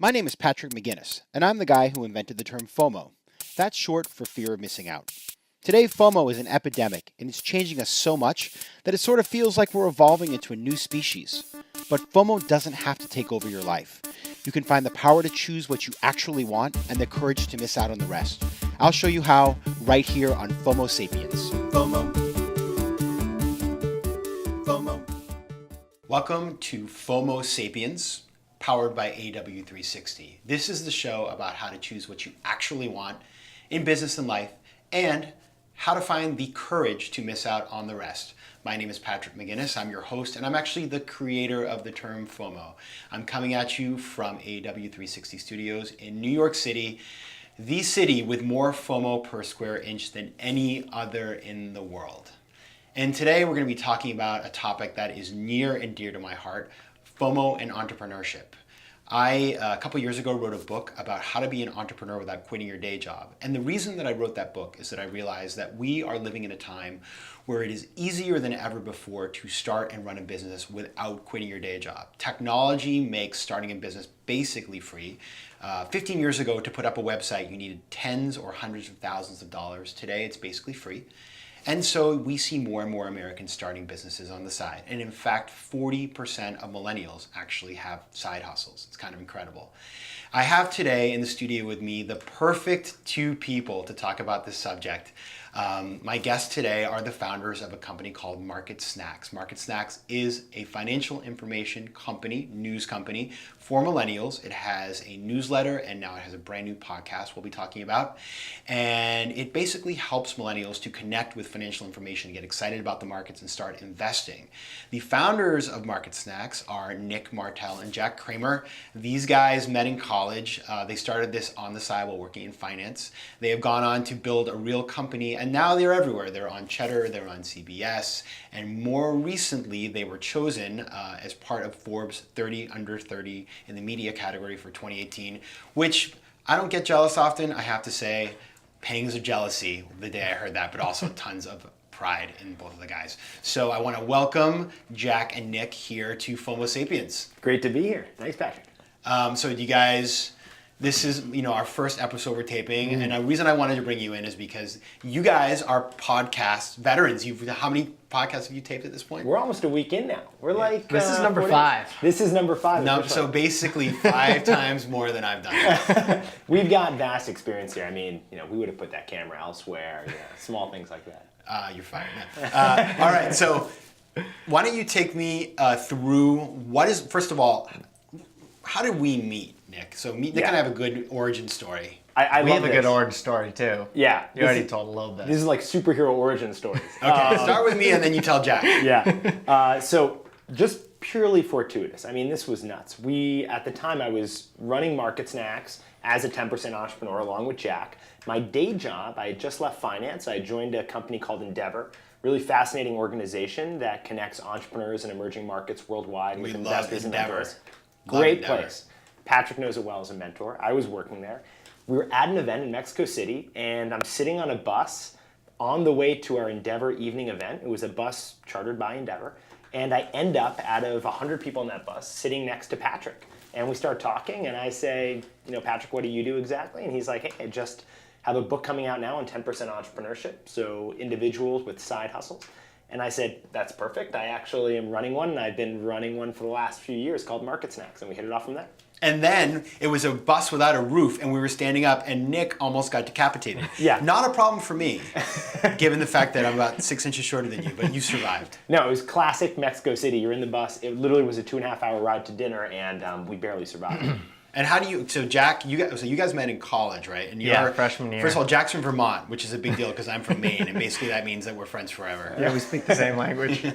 My name is Patrick McGinnis, and I'm the guy who invented the term FOMO. That's short for fear of missing out. Today, FOMO is an epidemic, and it's changing us so much that it sort of feels like we're evolving into a new species. But FOMO doesn't have to take over your life. You can find the power to choose what you actually want and the courage to miss out on the rest. I'll show you how right here on FOMO Sapiens. FOMO. FOMO. Welcome to FOMO Sapiens, powered by AW360. This is the show about how to choose what you actually want in business and life and how to find the courage to miss out on the rest. My name is Patrick McGinnis. I'm your host, and I'm actually the creator of the term FOMO. I'm coming at you from AW360 Studios in New York City, the city with more FOMO per square inch than any other in the world. And today we're going to be talking about a topic that is near and dear to my heart, FOMO and entrepreneurship. I, a couple years ago, wrote a book about how to be an entrepreneur without quitting your day job. And the reason that I wrote that book is that I realized that we are living in a time where it is easier than ever before to start and run a business without quitting your day job. Technology makes starting a business basically free. 15 years ago, to put up a website, you needed tens or hundreds of thousands of dollars. Today, it's basically free. And so we see more and more Americans starting businesses on the side. And in fact, 40% of millennials actually have side hustles. It's kind of incredible. I have today in the studio with me the perfect two people to talk about this subject. My guests today are the founders of a company called MarketSnacks. MarketSnacks is a financial information company, news company for millennials. It has a newsletter and now it has a brand new podcast we'll be talking about. And it basically helps millennials to connect with financial information, get excited about the markets and start investing. The founders of MarketSnacks are Nick Martell and Jack Kramer. These guys met in college. They started this on the side while working in finance. They have gone on to build a real company, and now they're everywhere. They're on Cheddar, they're on CBS, and more recently they were chosen as part of Forbes 30 Under 30 in the media category for 2018, which I don't get jealous often, I have to say. Pangs of jealousy the day I heard that, but also tons of pride in both of the guys. So I want to welcome Jack and Nick here to FOMO Sapiens. Great to be here. Thanks, Patrick. So you guys, this is our first episode we're taping, and the reason I wanted to bring you in is because you guys are podcast veterans. How many podcasts have you taped at this point? We're almost a week in now. We're like this is number 5. This is number 5. No, so basically 5 times more than I've done. We've got vast experience here. I mean, we would have put that camera elsewhere. Small things like that. You're fired. All right, so why don't you take me through first of all, how did we meet, Nick? So Nick and I have a good origin story. We have a good origin story too. Yeah. You already told a little bit. This is like superhero origin stories. Okay, start with me and then you tell Jack. Yeah. So just purely fortuitous. I mean, this was nuts. At the time, I was running MarketSnacks as a 10% entrepreneur along with Jack. My day job, I had just left finance. I joined a company called Endeavor. Really fascinating organization that connects entrepreneurs in emerging markets worldwide with investors and mentors. Great place. Patrick knows it well as a mentor. I was working there. We were at an event in Mexico City, and I'm sitting on a bus on the way to our Endeavor evening event. It was a bus chartered by Endeavor. And I end up, out of 100 people in that bus, sitting next to Patrick. And we start talking, and I say, Patrick, what do you do exactly? And he's like, hey, I just have a book coming out now on 10% entrepreneurship, so individuals with side hustles. And I said, that's perfect. I actually am running one, and I've been running one for the last few years called MarketSnacks, and we hit it off from there. And then it was a bus without a roof, and we were standing up, and Nick almost got decapitated. Yeah. Not a problem for me, given the fact that I'm about 6 inches shorter than you, but you survived. No, it was classic Mexico City. You're in the bus. It literally was a 2.5-hour ride to dinner, and we barely survived. And how do you? So Jack, you guys met in college, right? And you're freshman year. First of all, Jack's from Vermont, which is a big deal because I'm from Maine, and basically that means that we're friends forever. Yeah, we speak the same language.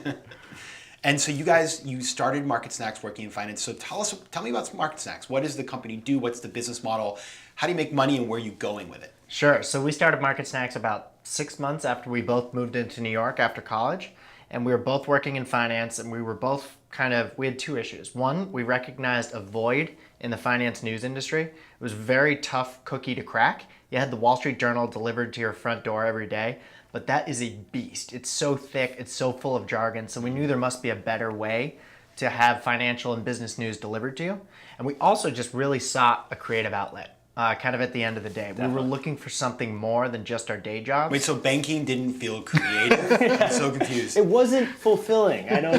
And so you started MarketSnacks working in finance. So tell me about MarketSnacks. What does the company do? What's the business model? How do you make money, and where are you going with it? Sure. So we started MarketSnacks about 6 months after we both moved into New York after college. And we were both working in finance, and we were both we had 2 issues. One, we recognized a void in the finance news industry. It was a very tough cookie to crack. You had the Wall Street Journal delivered to your front door every day, but that is a beast. It's so thick, it's so full of jargon, so we knew there must be a better way to have financial and business news delivered to you. And we also just really sought a creative outlet, kind of at the end of the day. Definitely. We were looking for something more than just our day jobs. Wait, so banking didn't feel creative? I'm so confused. It wasn't fulfilling. I don't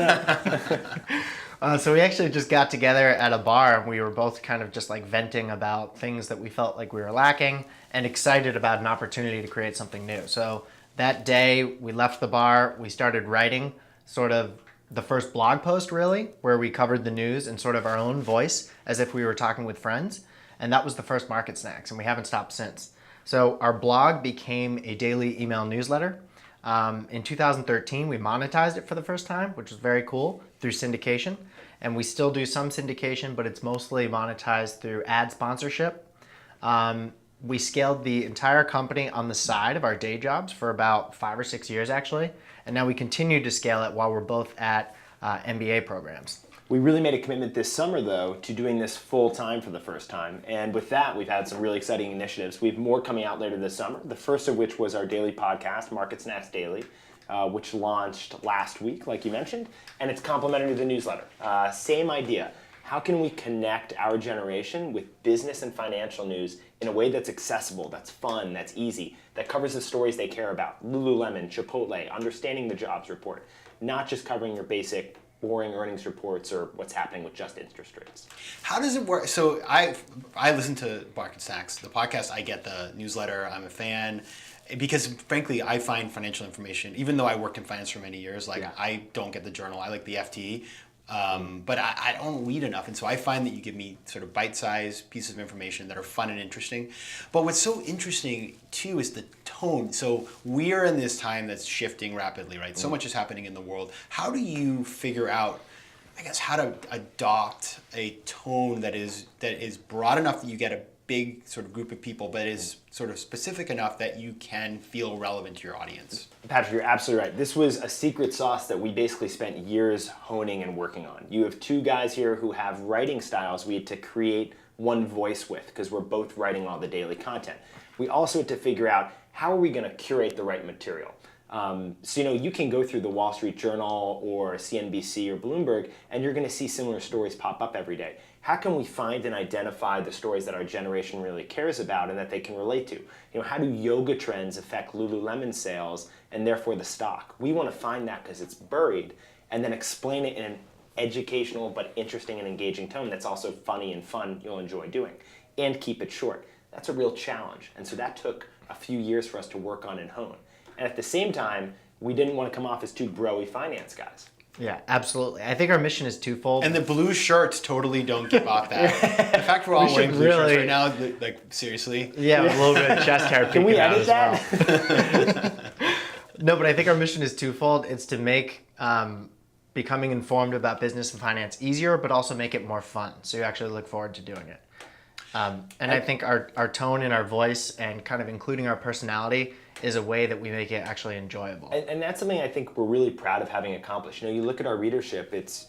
know. So we actually just got together at a bar, and we were both kind of just like venting about things that we felt like we were lacking and excited about an opportunity to create something new. So that day we left the bar, we started writing sort of the first blog post really, where we covered the news in sort of our own voice as if we were talking with friends. And that was the first MarketSnacks, and we haven't stopped since. So our blog became a daily email newsletter. In 2013, we monetized it for the first time, which was very cool, through syndication. And we still do some syndication, but it's mostly monetized through ad sponsorship. We scaled the entire company on the side of our day jobs for about 5 or 6 years, actually. And now we continue to scale it while we're both at MBA programs. We really made a commitment this summer, though, to doing this full time for the first time. And with that, we've had some really exciting initiatives. We have more coming out later this summer, the first of which was our daily podcast, MarketSnacks Daily, which launched last week, like you mentioned. And it's complementary to the newsletter. Same idea. How can we connect our generation with business and financial news in a way that's accessible, that's fun, that's easy, that covers the stories they care about? Lululemon, Chipotle, understanding the jobs report, not just covering your basic boring earnings reports or what's happening with just interest rates. How does it work? So I listen to MarketSnacks, the podcast. I get the newsletter. I'm a fan because, frankly, I find financial information, even though I worked in finance for many years, like I don't get the journal. I like the FT. But I don't read enough, and so I find that you give me sort of bite-sized pieces of information that are fun and interesting. But what's so interesting too is the tone. So we're in this time that's shifting rapidly, right? So much is happening in the world. How do you figure out, I guess, how to adopt a tone that is broad enough that you get a big sort of group of people, but is sort of specific enough that you can feel relevant to your audience? Patrick, you're absolutely right. This was a secret sauce that we basically spent years honing and working on. You have two guys here who have writing styles we had to create one voice with because we're both writing all the daily content. We also had to figure out how are we going to curate the right material. So, you can go through the Wall Street Journal or CNBC or Bloomberg, and you're going to see similar stories pop up every day. How can we find and identify the stories that our generation really cares about and that they can relate to? How do yoga trends affect Lululemon sales and therefore the stock? We want to find that because it's buried and then explain it in an educational but interesting and engaging tone that's also funny and fun you'll enjoy doing, and keep it short. That's a real challenge. And so that took a few years for us to work on and hone. And at the same time, we didn't want to come off as two bro-y finance guys. Yeah, absolutely. I think our mission is twofold. And the blue shirts totally don't give off that. In fact, we're all wearing blue shirts right now. Like, seriously? Yeah, with a little bit of chest hair Can we peeking out edit as that? well. No, but I think our mission is twofold. It's to make becoming informed about business and finance easier, but also make it more fun. So you actually look forward to doing it. And I think our tone and our voice and kind of including our personality is a way that we make it actually enjoyable. And that's something I think we're really proud of having accomplished. You look at our readership, it's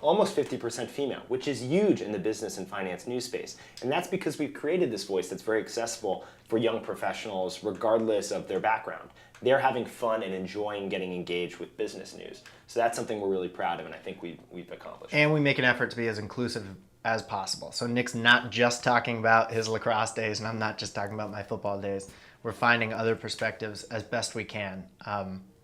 almost 50% female, which is huge in the business and finance news space. And that's because we've created this voice that's very accessible for young professionals regardless of their background. They're having fun and enjoying getting engaged with business news. So that's something we're really proud of and I think we've accomplished. And we make an effort to be as inclusive as possible. So Nick's not just talking about his lacrosse days and I'm not just talking about my football days. We're finding other perspectives as best we can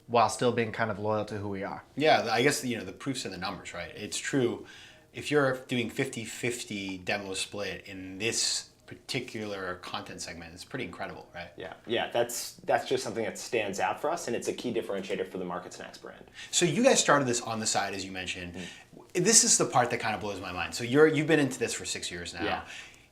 while still being kind of loyal to who we are. Yeah, I guess the proof's in the numbers, right? It's true. If you're doing 50-50 demo split in this particular content segment, it's pretty incredible, right? Yeah, that's just something that stands out for us and it's a key differentiator for the MarketSnacks brand. So you guys started this on the side, as you mentioned. This is the part that kind of blows my mind. So you've been into this for 6 years now. Yeah.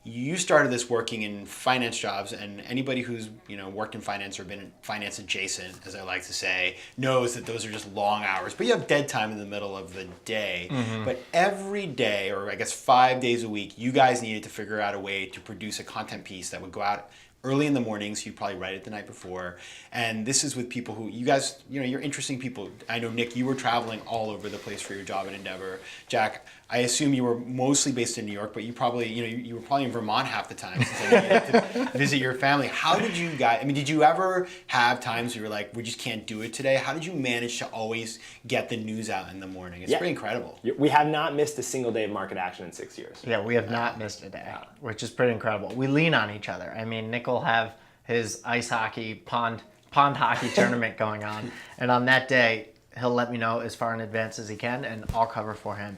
You started this working in finance jobs, and anybody who's worked in finance or been finance adjacent, as I like to say, knows that those are just long hours. But you have dead time in the middle of the day. Mm-hmm. But every day, or I guess 5 days a week, you guys needed to figure out a way to produce a content piece that would go out early in the mornings. You probably write it the night before. And this is with people who, you guys, you're interesting people. I know, Nick, you were traveling all over the place for your job at Endeavor. Jack, I assume you were mostly based in New York, but you probably, you were probably in Vermont half the time since I know you had to visit your family. How did you guys, did you ever have times where you were like, we just can't do it today? How did you manage to always get the news out in the morning? It's pretty incredible. We have not missed a single day of market action in 6 years. Yeah, we have not missed a day, which is pretty incredible. We lean on each other. Nick will have his ice hockey, pond hockey tournament going on, and on that day, he'll let me know as far in advance as he can, and I'll cover for him.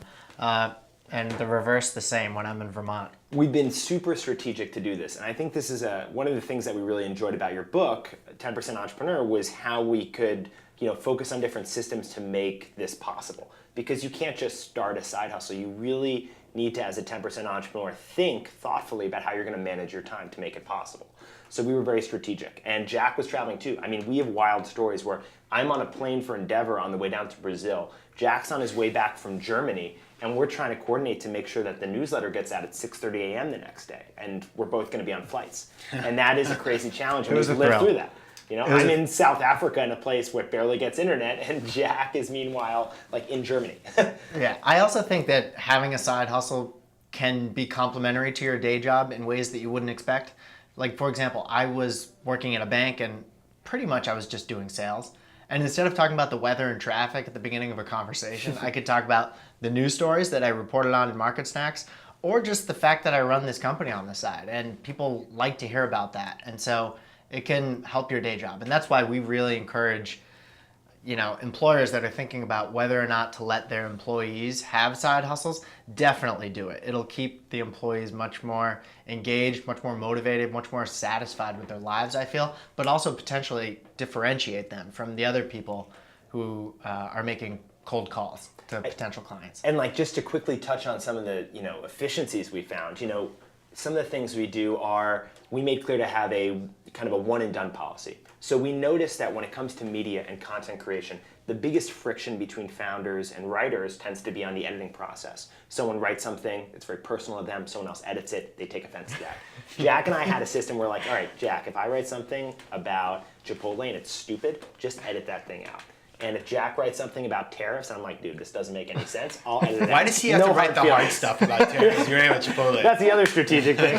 And the reverse the same when I'm in Vermont. We've been super strategic to do this, and I think this is one of the things that we really enjoyed about your book, 10% Entrepreneur, was how we could focus on different systems to make this possible. Because you can't just start a side hustle. You really need to, as a 10% entrepreneur, think thoughtfully about how you're going to manage your time to make it possible. So we were very strategic. And Jack was traveling too. We have wild stories where I'm on a plane for Endeavor on the way down to Brazil. Jack's on his way back from Germany, and we're trying to coordinate to make sure that the newsletter gets out at 6:30 a.m. the next day. And we're both going to be on flights. And that is a crazy challenge. And we've lived through that. I'm in South Africa in a place where it barely gets internet, and Jack is meanwhile in Germany. Yeah, I also think that having a side hustle can be complementary to your day job in ways that you wouldn't expect. For example, I was working at a bank, and pretty much I was just doing sales. And instead of talking about the weather and traffic at the beginning of a conversation, I could talk about the news stories that I reported on in MarketSnacks, or just the fact that I run this company on the side, and people like to hear about that. And so it can help your day job. And that's why we really encourage, employers that are thinking about whether or not to let their employees have side hustles, definitely do it. It'll keep the employees much more engaged, much more motivated, much more satisfied with their lives, I feel, but also potentially differentiate them from the other people who are making cold calls to potential clients. And just to quickly touch on some of the, efficiencies we found, some of the things we do are, we made clear to have a kind of a one and done policy. So we noticed that when it comes to media and content creation, the biggest friction between founders and writers tends to be on the editing process. Someone writes something, it's very personal to them, someone else edits it, they take offense to that. Jack and I had a system where all right, Jack, if I write something about Chipotle and it's stupid, just edit that thing out. And if Jack writes something about tariffs, and I'm like, dude, this doesn't make any sense, I'll edit it out. Why does he have to write the hard stuff about tariffs? You're about Chipotle. That's the other strategic thing.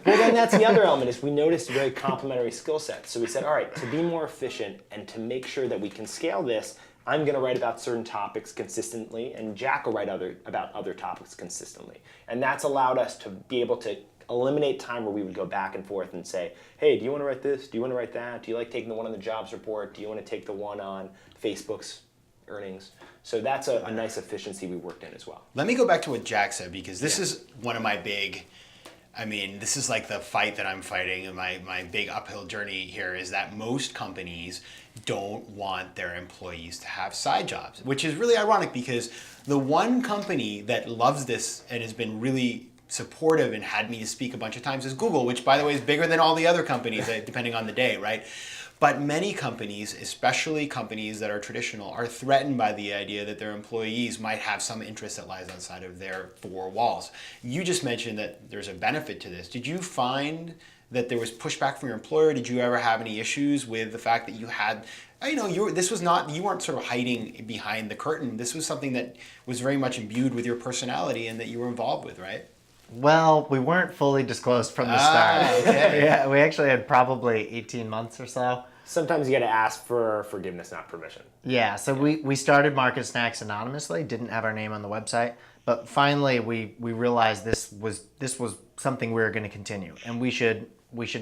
Well, then that's the other element, is we noticed very complementary skill sets. So we said, all right, to be more efficient and to make sure that we can scale this, I'm going to write about certain topics consistently, and Jack will write about other topics consistently. And that's allowed us to be able to eliminate time where we would go back and forth and say, hey, do you want to write this? Do you want to write that? Do you like taking the one on the jobs report? Do you want to take the one on Facebook's earnings? So that's a nice efficiency we worked in as well. Let me go back to what Jack said, because this is one of my big, this is like the fight that I'm fighting, and my big uphill journey here is that most companies don't want their employees to have side jobs, which is really ironic, because the one company that loves this and has been really supportive and had me to speak a bunch of times is Google, which, by the way, is bigger than all the other companies, depending on the day, right? But many companies, especially companies that are traditional, are threatened by the idea that their employees might have some interest that lies outside of their four walls. You just mentioned that there's a benefit to this. Did you find that there was pushback from your employer? Did you ever have any issues with the fact that you had, you weren't sort of hiding behind the curtain. This was something that was very much imbued with your personality and that you were involved with, right? Well, we weren't fully disclosed from the start. Okay. Yeah, we actually had probably 18 months or so. Sometimes you got to ask for forgiveness, not permission. Yeah, so we started MarketSnacks anonymously, didn't have our name on the website, but finally we realized this was something we were going to continue, and we should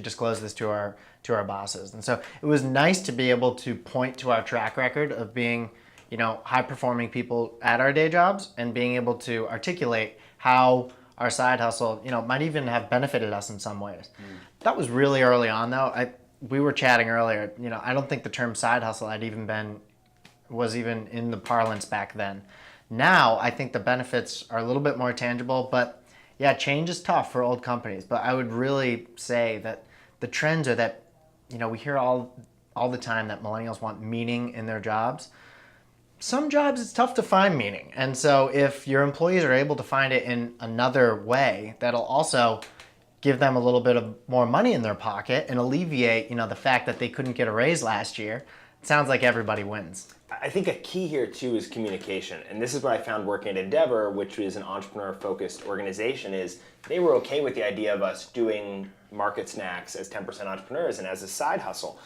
disclose this to our bosses. And so it was nice to be able to point to our track record of being, high performing people at our day jobs, and being able to articulate how our side hustle, might even have benefited us in some ways. That was really early on, though. We were chatting earlier. I don't think the term side hustle was even in the parlance back then. Now, I think the benefits are a little bit more tangible, but yeah, change is tough for old companies. But I would really say that the trends are that, we hear all the time that millennials want meaning in their jobs. Some jobs, it's tough to find meaning. And so if your employees are able to find it in another way, that'll also give them a little bit of more money in their pocket and alleviate, the fact that they couldn't get a raise last year, it sounds like everybody wins. I think a key here too is communication, and this is what I found working at Endeavor, which is an entrepreneur-focused organization, is they were okay with the idea of us doing MarketSnacks as 10% entrepreneurs and as a side hustle.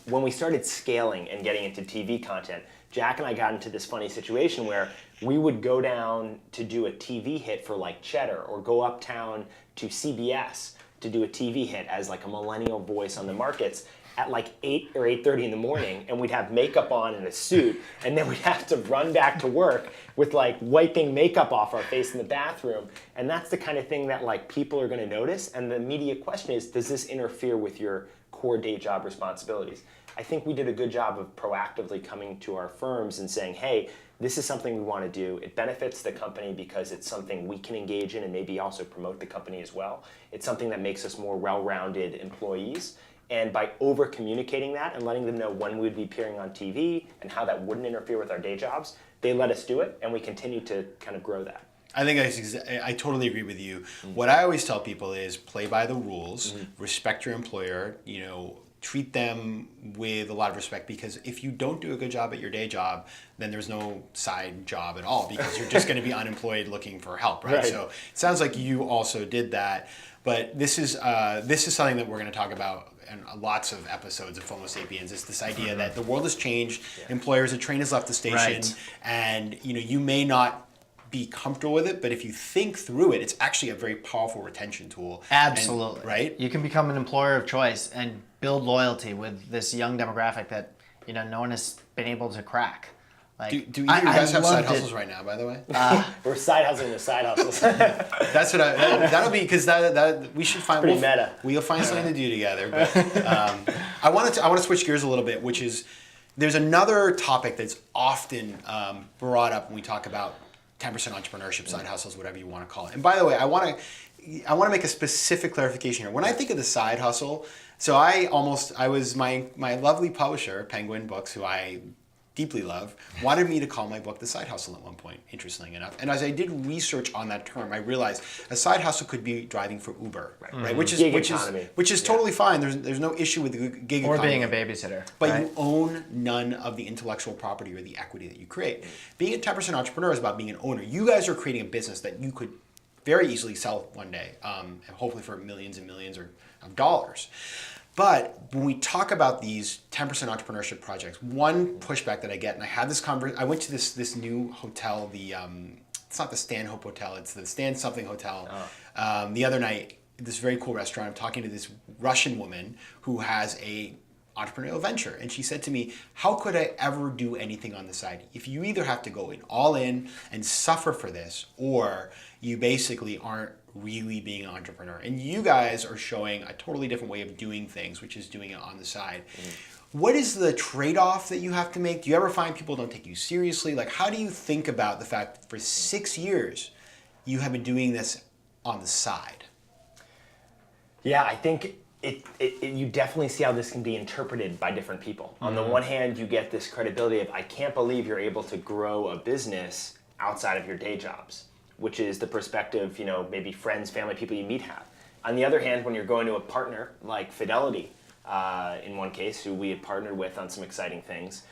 When we started scaling and getting into TV content, Jack and I got into this funny situation where we would go down to do a TV hit for like Cheddar, or go uptown to CBS to do a TV hit as like a millennial voice on the markets at like 8 or 8:30 in the morning, and we'd have makeup on and a suit, and then we'd have to run back to work with like wiping makeup off our face in the bathroom. And that's the kind of thing that like people are gonna notice, and the immediate question is, does this interfere with your core day job responsibilities? I think we did a good job of proactively coming to our firms and saying, hey, this is something we want to do. It benefits the company because it's something we can engage in and maybe also promote the company as well. It's something that makes us more well-rounded employees. And by over-communicating that and letting them know when we'd be appearing on TV and how that wouldn't interfere with our day jobs, they let us do it, and we continue to kind of grow that. I think I totally agree with you. What I always tell people is play by the rules, respect your employer, treat them with a lot of respect, because if you don't do a good job at your day job, then there's no side job at all, because you're just going to be unemployed looking for help, right? So it sounds like you also did that, but this is something that we're going to talk about in lots of episodes of FOMO Sapiens. It's this idea that the world has changed, employers, the train has left the station, and you may not be comfortable with it, but if you think through it, it's actually a very powerful retention tool. Absolutely. And, right? You can become an employer of choice and build loyalty with this young demographic that no one has been able to crack. Like, do either of you guys have side hustles right now, by the way? We're side hustling the side hustles. That's what that'll be, because that we should find pretty meta. We'll find something to do together. But I want to switch gears a little bit, which is there's another topic that's often brought up when we talk about 10% entrepreneurship, side hustles, whatever you want to call it. And by the way, I want to make a specific clarification here. When I think of the side hustle, so my lovely publisher, Penguin Books, who I deeply love, wanted me to call my book The Side Hustle at one point, interestingly enough. And as I did research on that term, I realized a side hustle could be driving for Uber, right? Which is totally fine. There's no issue with the gig economy. Or being a babysitter. But you own none of the intellectual property or the equity that you create. Being a 10% entrepreneur is about being an owner. You guys are creating a business that you could very easily sell one day, hopefully for millions and millions of dollars. But when we talk about these 10% entrepreneurship projects, one pushback that I get, and I had this conversation, I went to this new hotel, it's not the Stanhope Hotel, it's the Stan something hotel. The other night, this very cool restaurant, I'm talking to this Russian woman who has a entrepreneurial venture, and she said to me, how could I ever do anything on the side? If you either have to go all in and suffer for this, or you basically aren't really being an entrepreneur. And you guys are showing a totally different way of doing things, which is doing it on the side. What is the trade-off that you have to make? Do you ever find people don't take you seriously? Like, how do you think about the fact that for 6 years you have been doing this on the side? Yeah, I think you definitely see how this can be interpreted by different people. On the one hand, you get this credibility of, I can't believe you're able to grow a business outside of your day jobs, which is the perspective, maybe friends, family, people you meet have. On the other hand, when you're going to a partner like Fidelity, in one case, who we had partnered with on some exciting things,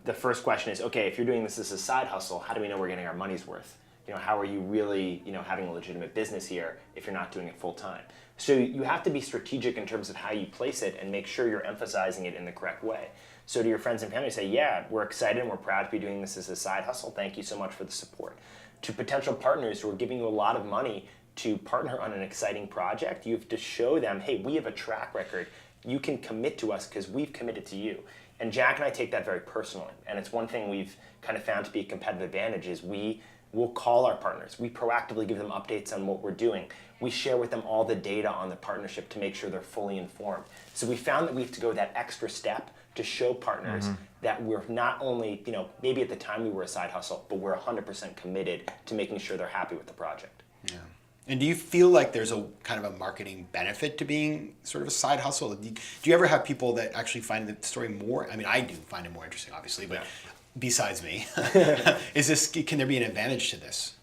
the first question is, okay, if you're doing this as a side hustle, how do we know we're getting our money's worth? How are you really, having a legitimate business here if you're not doing it full time? So you have to be strategic in terms of how you place it and make sure you're emphasizing it in the correct way. So to your friends and family, say, yeah, we're excited and we're proud to be doing this as a side hustle. Thank you so much for the support. To potential partners who are giving you a lot of money to partner on an exciting project, you have to show them, hey, we have a track record. You can commit to us because we've committed to you. And Jack and I take that very personally. And it's one thing we've kind of found to be a competitive advantage is we will call our partners. We proactively give them updates on what we're doing. We share with them all the data on the partnership to make sure they're fully informed. So we found that we have to go that extra step to show partners that we're not only, maybe at the time we were a side hustle, but we're 100% committed to making sure they're happy with the project. Yeah. And do you feel like there's a kind of a marketing benefit to being sort of a side hustle? Do you ever have people that actually find the story more, I mean, I do find it more interesting, obviously, but besides me, can there be an advantage to this?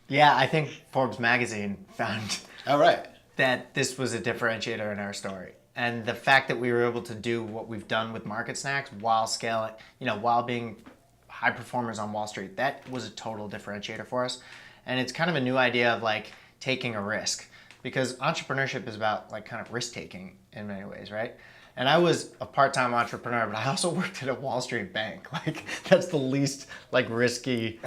Yeah, I think Forbes magazine found Oh, right. that this was a differentiator in our story. And the fact that we were able to do what we've done with MarketSnacks while scaling, while being high performers on Wall Street, that was a total differentiator for us. And it's kind of a new idea of like taking a risk, because entrepreneurship is about like kind of risk taking in many ways, right? And I was a part-time entrepreneur, but I also worked at a Wall Street bank. Like that's the least like risky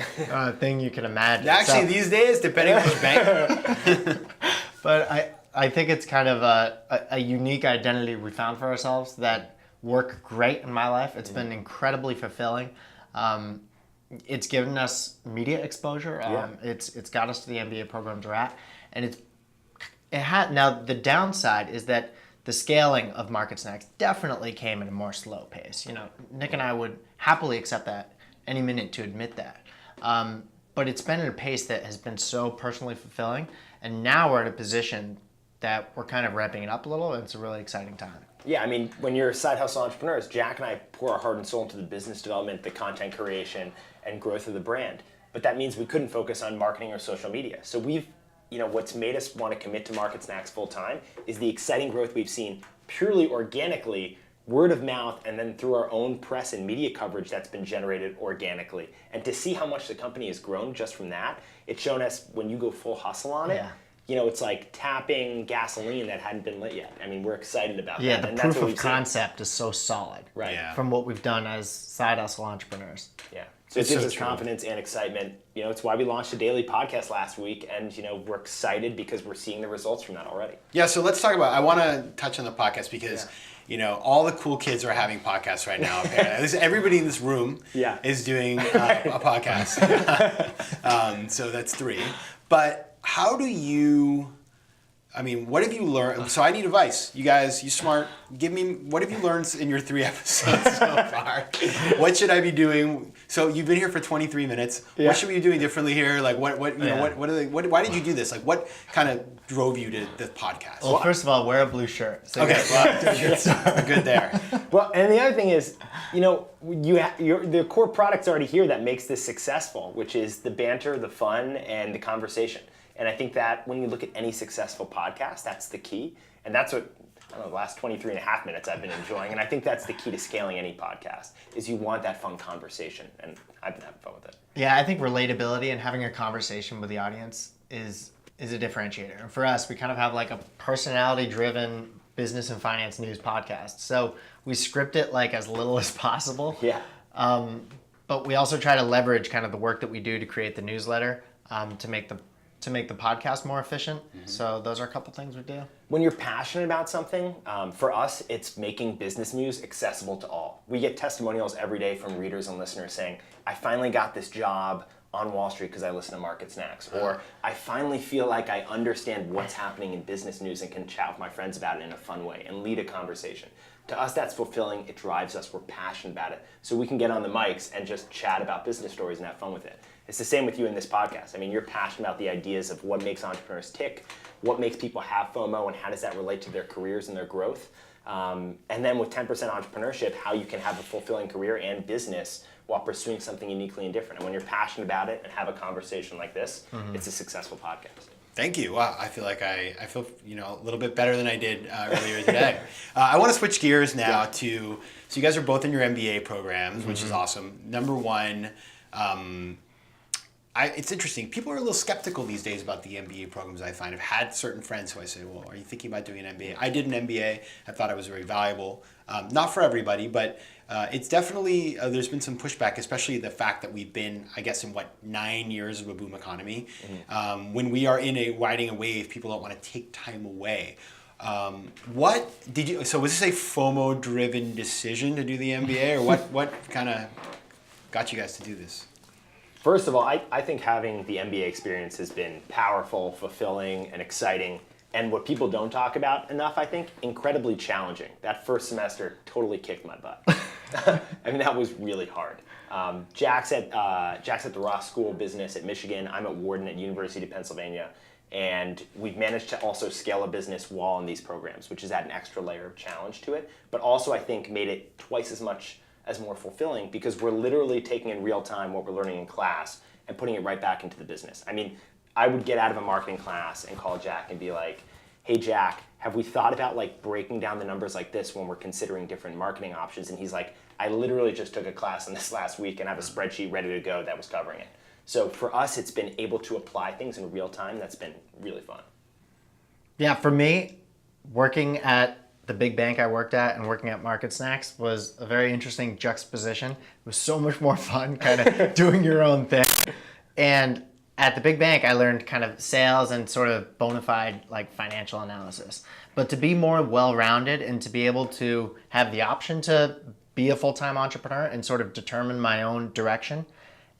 thing you can imagine. Actually, these days, depending on which bank. But I think it's kind of a unique identity we found for ourselves that work great in my life. It's been incredibly fulfilling. It's given us media exposure. It's got us to the MBA programs we're at, and now the downside is that the scaling of MarketSnacks definitely came at a more slow pace. Nick and I would happily accept that any minute to admit that. But it's been at a pace that has been so personally fulfilling, and now we're at a position that we're kind of ramping it up a little, and it's a really exciting time. Yeah, I mean, when you're side hustle entrepreneurs, Jack and I pour our heart and soul into the business development, the content creation, and growth of the brand. But that means we couldn't focus on marketing or social media. So what's made us want to commit to MarketSnacks full time is the exciting growth we've seen purely organically, word of mouth, and then through our own press and media coverage that's been generated organically. And to see how much the company has grown just from that, it's shown us when you go full hustle on it, it's like tapping gasoline that hadn't been lit yet. I mean, we're excited about that. Yeah, the and proof that's what of we've seen. concept is so solid from what we've done as side hustle entrepreneurs. Yeah. So it gives us confidence and excitement. It's why we launched a daily podcast last week, and we're excited because we're seeing the results from that already. Yeah, so let's talk about, I want to touch on the podcast because, all the cool kids are having podcasts right now. Everybody in this room is doing a podcast. So that's 3. But how do you, what have you learned? So I need advice. You guys, you smart. What have you learned in your 3 episodes so far? What should I be doing? So you've been here for 23 minutes. Yeah. What should we be doing differently here? Like what are they, why did you do this? Like what kind of drove you to the podcast? Well, first of all, wear a blue shirt. So okay, well, good there. Well, and the other thing is, the core product's already here that makes this successful, which is the banter, the fun, and the conversation. And I think that when you look at any successful podcast, that's the key. And that's what, the last 23 and a half minutes I've been enjoying. And I think that's the key to scaling any podcast, is you want that fun conversation. And I've been having fun with it. Yeah, I think relatability and having a conversation with the audience is a differentiator. And for us, we kind of have like a personality-driven business and finance news podcast. So we script it like as little as possible. Yeah. But we also try to leverage kind of the work that we do to create the newsletter to make the podcast more efficient. Mm-hmm. So those are a couple things we do. When you're passionate about something, for us, it's making business news accessible to all. We get testimonials every day from readers and listeners saying, I finally got this job on Wall Street because I listen to MarketSnacks, or I finally feel like I understand what's happening in business news and can chat with my friends about it in a fun way and lead a conversation. To us, that's fulfilling. It drives us. We're passionate about it. So we can get on the mics and just chat about business stories and have fun with it. It's the same with you in this podcast. You're passionate about the ideas of what makes entrepreneurs tick, what makes people have FOMO, and how does that relate to their careers and their growth. And then with 10% entrepreneurship, how you can have a fulfilling career and business while pursuing something uniquely and different. And when you're passionate about it and have a conversation like this, it's a successful podcast. Thank you. Wow, I feel like I feel a little bit better than I did earlier today. I want to switch gears now to, so you guys are both in your MBA programs, which is awesome. Number one, it's interesting. People are a little skeptical these days about the MBA programs, I find. I've had certain friends who I say, well, are you thinking about doing an MBA? I did an MBA. I thought it was very valuable. Not for everybody, but it's definitely, there's been some pushback, especially the fact that we've been, I guess, in 9 years of a boom economy. When we are riding a wave, people don't want to take time away. So was this a FOMO-driven decision to do the MBA, or what kind of got you guys to do this? First of all, I think having the MBA experience has been powerful, fulfilling, and exciting. And what people don't talk about enough, I think, incredibly challenging. That first semester totally kicked my butt. That was really hard. Jack's at the Ross School of Business at Michigan. I'm at Wharton at University of Pennsylvania. And we've managed to also scale a business while in these programs, which has had an extra layer of challenge to it, but also I think made it twice as much as more fulfilling, because we're literally taking in real time what we're learning in class and putting it right back into the business. I would get out of a marketing class and call Jack and be like, hey, Jack, have we thought about like breaking down the numbers like this when we're considering different marketing options? And he's like, I literally just took a class on this last week and I have a spreadsheet ready to go that was covering it. So for us, it's been able to apply things in real time. That's been really fun. Yeah, for me, working at the big bank I worked at and working at MarketSnacks was a very interesting juxtaposition. It was so much more fun kind of doing your own thing. And at the big bank, I learned kind of sales and sort of bona fide like financial analysis. But to be more well-rounded and to be able to have the option to be a full-time entrepreneur and sort of determine my own direction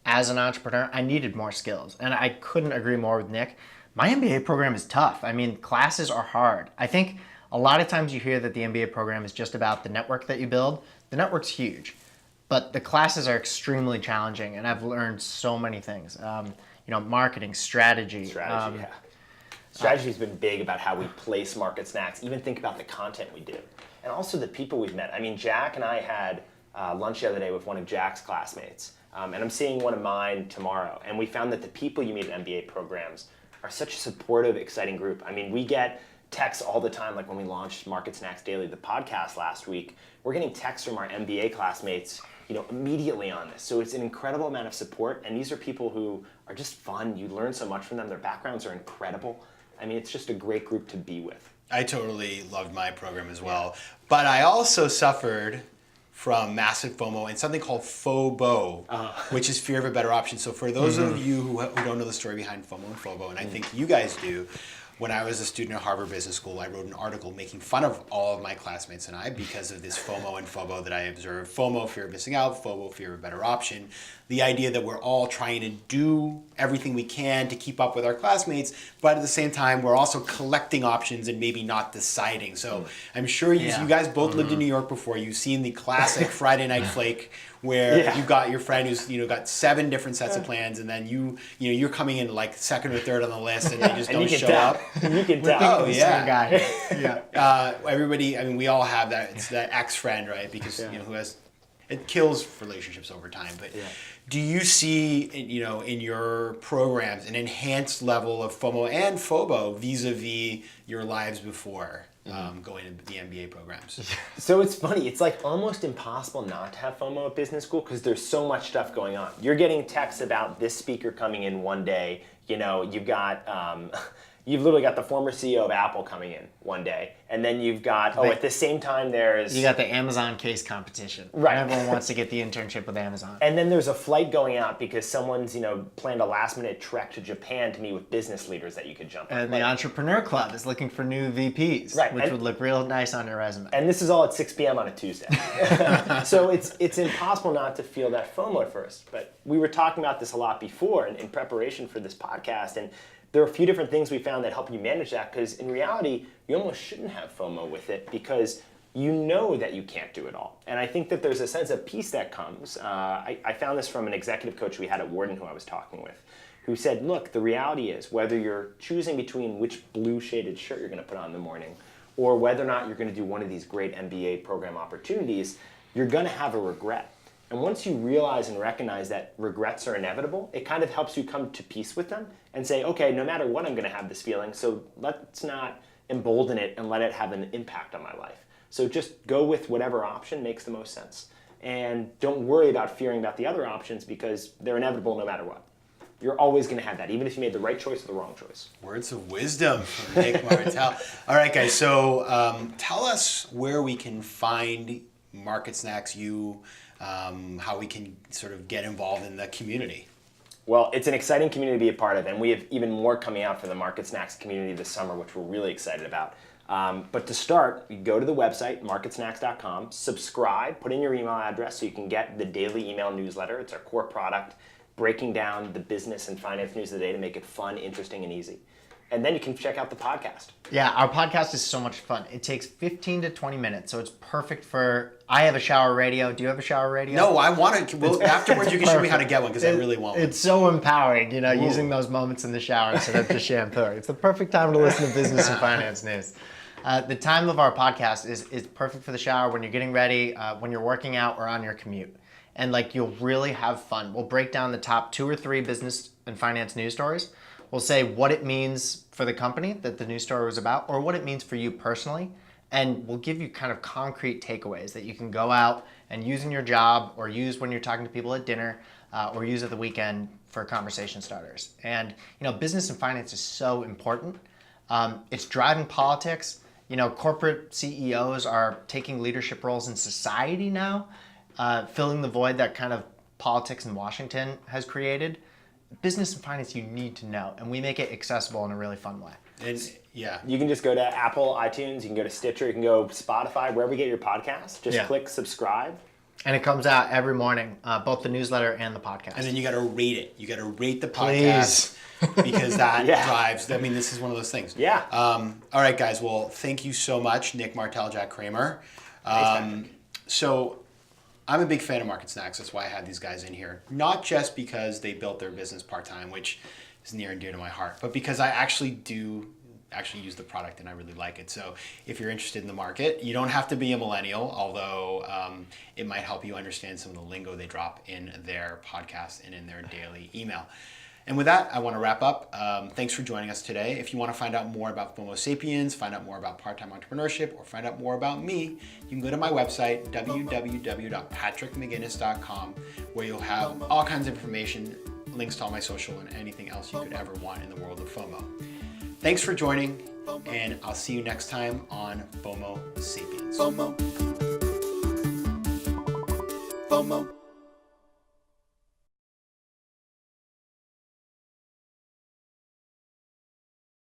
as an entrepreneur, I needed more skills. And I couldn't agree more with Nick. My MBA program is tough. I mean, classes are hard. I think a lot of times you hear that the MBA program is just about the network that you build. The network's huge, but the classes are extremely challenging, and I've learned so many things. Marketing, strategy. Yeah. Strategy's been big about how we place MarketSnacks, even think about the content we do, and also the people we've met. I mean, Jack and I had lunch the other day with one of Jack's classmates, and I'm seeing one of mine tomorrow, and we found that the people you meet at MBA programs are such a supportive, exciting group. I mean, we get texts all the time, like when we launched MarketSnacks Daily, the podcast last week, we're getting texts from our MBA classmates, immediately on this. So it's an incredible amount of support, and these are people who are just fun. You learn so much from them. Their backgrounds are incredible. I mean, it's just a great group to be with. I totally loved my program as well, but I also suffered from massive FOMO and something called FOBO, which is fear of a better option. So for those of you who don't know the story behind FOMO and FOBO, and I think you guys do, when I was a student at Harvard Business School, I wrote an article making fun of all of my classmates and I because of this FOMO and FOBO that I observed. FOMO, fear of missing out, FOBO, fear of a better option. The idea that we're all trying to do everything we can to keep up with our classmates, but at the same time, we're also collecting options and maybe not deciding. So I'm sure you guys both lived in New York before. You've seen the classic Friday night flake where you've got your friend who's got 7 different sets of plans, and then you're coming in like second or third on the list, and they just don't show up. You can tell. Oh yeah, guy. Everybody. I mean, we all have that. It's that ex friend, right? Because who has. It kills relationships over time. But do you see, in your programs, an enhanced level of FOMO and FOBO vis-a-vis your lives before going into the MBA programs? So it's funny. It's like almost impossible not to have FOMO at business school because there's so much stuff going on. You're getting texts about this speaker coming in one day. You've got... You've literally got the former CEO of Apple coming in one day, and then you've got, at the same time there's... You got the Amazon case competition. Right. Everyone wants to get the internship with Amazon. And then there's a flight going out because someone's, planned a last-minute trek to Japan to meet with business leaders that you could jump on. And the Entrepreneur Club is looking for new VPs, which would look real nice on your resume. And this is all at 6 p.m. on a Tuesday. So it's impossible not to feel that FOMO at first. But we were talking about this a lot before in preparation for this podcast, and there are a few different things we found that help you manage that because in reality, you almost shouldn't have FOMO with it because you know that you can't do it all. And I think that there's a sense of peace that comes. I found this from an executive coach we had at Wharton who I was talking with, who said, look, the reality is whether you're choosing between which blue shaded shirt you're going to put on in the morning or whether or not you're going to do one of these great MBA program opportunities, you're going to have a regret. And once you realize and recognize that regrets are inevitable, it kind of helps you come to peace with them and say, okay, no matter what, I'm going to have this feeling, so let's not embolden it and let it have an impact on my life. So just go with whatever option makes the most sense. And don't worry about fearing about the other options because they're inevitable no matter what. You're always going to have that, even if you made the right choice or the wrong choice. Words of wisdom from Nick Martell. All right, guys, so tell us where we can find MarketSnacks, how we can sort of get involved in the community. Well, it's an exciting community to be a part of, and we have even more coming out for the MarketSnacks community this summer, which we're really excited about. But to start, you go to the website, marketsnacks.com, subscribe, put in your email address so you can get the daily email newsletter. It's our core product, breaking down the business and finance news of the day to make it fun, interesting, and easy. And then you can check out the podcast. Yeah, our podcast is so much fun. It takes 15 to 20 minutes, so it's perfect for... I have a shower radio. Do you have a shower radio? No, I want to... Well, afterwards you can show me how to get one because I really want one. It's so empowering, using those moments in the shower instead of just shampoo. It's the perfect time to listen to business and finance news. The time of our podcast is perfect for the shower, when you're getting ready, when you're working out, or on your commute. And you'll really have fun. We'll break down the top 2 or 3 business and finance news stories. We'll say what it means for the company that the news story was about, or what it means for you personally. And we'll give you kind of concrete takeaways that you can go out and use in your job, or use when you're talking to people at dinner, or use at the weekend for conversation starters. And business and finance is so important. It's driving politics. Corporate CEOs are taking leadership roles in society now, filling the void that kind of politics in Washington has created. Business and finance you need to know, and we make it accessible in a really fun way. And yeah, You can just go to Apple, iTunes, you can go to Stitcher, you can go Spotify, wherever you get your podcasts. Just Yeah. click subscribe. And it comes out every morning, both the newsletter and the podcast. and then you got to rate it. You got to rate the podcast because that Yeah. drives. I mean, this is one of those things. Yeah. All right, guys. Well, thank you so much, Nick, Martell, Jack, Kramer. Patrick. So I'm a big fan of MarketSnacks. That's why I had these guys in here. Not just because they built their business part-time, which is near and dear to my heart, but because I actually use the product and I really like it. So if you're interested in the market, you don't have to be a millennial, although it might help you understand some of the lingo they drop in their podcast and in their daily email. And with that, I want to wrap up. Thanks for joining us today. If you want to find out more about FOMO Sapiens, find out more about part-time entrepreneurship, or find out more about me, you can go to my website, www.patrickmcginnis.com, where you'll have all kinds of information, links to all my social, and anything else you could ever want in the world of FOMO. Thanks for joining, and I'll see you next time on FOMO Sapiens. FOMO. FOMO.